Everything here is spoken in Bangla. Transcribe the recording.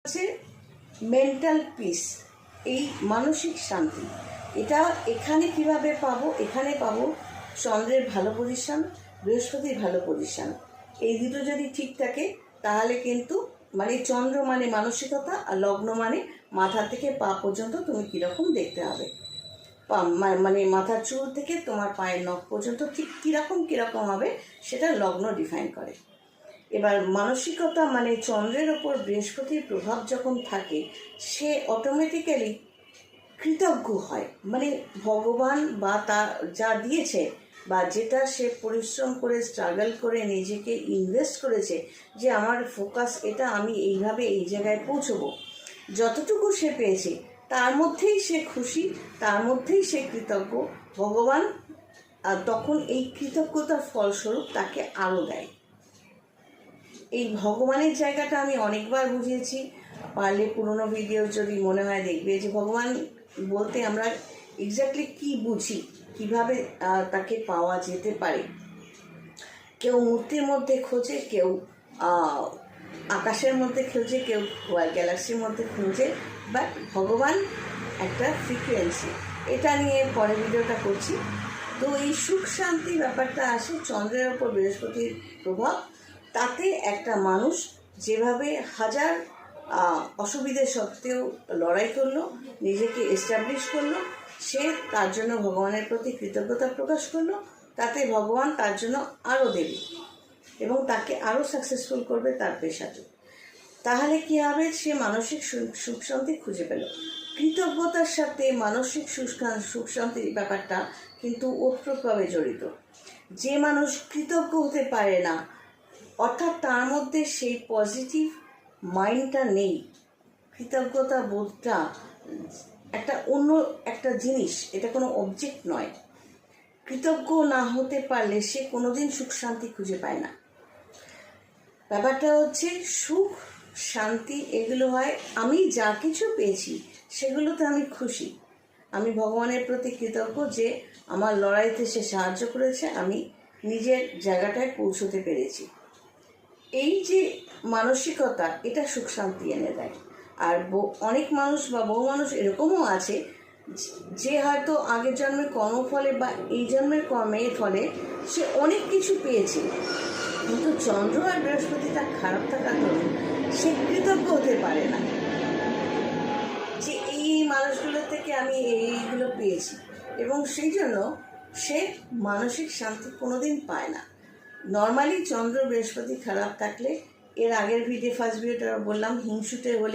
হচ্ছে মেন্টাল পিস, এই মানসিক শান্তি। এটা এখানে কিভাবে পাবো? এখানে পাবো চন্দ্রের ভালো পজিশন, বৃহস্পতির ভালো পজিশন। এই দুটো যদি ঠিক থাকে তাহলে কিন্তু মানে চন্দ্র মানে মানসিকতা আর লগ্ন মানে মাথা থেকে পা পর্যন্ত তুমি কীরকম দেখতে হবে। মানে মাথার চুল থেকে তোমার পায়ের নখ পর্যন্ত ঠিক কীরকম হবে সেটা লগ্ন ডিফাইন করে। এবার মানসিকতা মানে চন্দ্রের ওপর বৃহস্পতির প্রভাব যখন থাকে সে অটোমেটিক্যালি কৃতজ্ঞ হয়। মানে ভগবান বা তা যা দিয়েছে বা যেটা সে পরিশ্রম করে স্ট্রাগল করে নিজেকে ইনভেস্ট করেছে, যে আমার ফোকাস এটা, আমি এইভাবে এই জায়গায় পৌঁছবো, যতটুকু সে পেয়েছে তার মধ্যেই সে খুশি, তার মধ্যেই সে কৃতজ্ঞ। ভগবান তখন এই কৃতজ্ঞতার ফলস্বরূপ তাকে আরও দেয়। এই ভগবানের জায়গাটা আমি অনেকবার বুঝিয়েছি, পারলে পুরনো ভিডিও যদি মনে হয় দেখবে, যে ভগবান বলতে আমরা এক্স্যাক্টলি কি বুঝি, কিভাবে তাকে পাওয়া যেতে পারে। কেউ মূর্তির মধ্যে খোঁজে, কেউ আকাশের মধ্যে খোঁজে, কেউ গ্যালাক্সির মধ্যে খোঁজে, বাট ভগবান একটা ফ্রিকোয়েন্সি। এটা নিয়ে পরে ভিডিওটা করছি। তো এই সুখ শান্তি ব্যাপারটা আসে চন্দ্রের ওপর বৃহস্পতির প্রভাব। তাতে একটা মানুষ যেভাবে হাজার অসুবিধে সত্ত্বেও লড়াই করলো, নিজেকে এস্টাবলিশ করলো, সে তার জন্য ভগবানের প্রতি কৃতজ্ঞতা প্রকাশ করলো, তাতে ভগবান তার জন্য আরও দেবে এবং তাকে আরও সাকসেসফুল করবে তার পেশাতে। তাহলে কী হবে? সে মানসিক সুখ শান্তি খুঁজে পেল। কৃতজ্ঞতার সাথে মানসিক সুখ শান্তির ব্যাপারটা কিন্তু ওতপ্রোতভাবে জড়িত। যে মানুষ কৃতজ্ঞ হতে পারে না, অর্থাৎ তার মধ্যে সেই পজিটিভ মাইন্ডটা নেই, কৃতজ্ঞতা বোধটা একটা অন্য একটা জিনিস, এটা কোনো অবজেক্ট নয়। কৃতজ্ঞ না হতে পারলে সে কোনোদিন সুখ শান্তি খুঁজে পায় না। ব্যাপারটা হচ্ছে সুখ শান্তি এগুলো হয় আমি যা কিছু পেয়েছি সেগুলোতে আমি খুশি, আমি ভগবানের প্রতি কৃতজ্ঞ যে আমার লড়াইতে সে সাহায্য করেছে, আমি নিজের জায়গাটায় পৌঁছতে পেরেছি। এই যে মানসিকতা, এটা সুখ শান্তি এনে দেয়। আর অনেক মানুষ বা বহু মানুষ এরকমও আছে যে হয়তো আগের জন্মের কর্মফলে বা এই জন্মের কর্মের ফলে সে অনেক কিছু পেয়েছে, কিন্তু চন্দ্র আর বৃহস্পতিটা খারাপ থাকার দরুন সে কৃতজ্ঞ হতে পারে না যে এই মানুষগুলো থেকে আমি এইগুলো পেয়েছি, এবং সেই জন্য সে মানসিক শান্তি কোনোদিন পায় না। নর্মালি চন্দ্র বৃহস্পতি খারাপ থাকলে, এর আগের ফার্স্ট ভিডিওটা বললাম, হিংসুটে হলে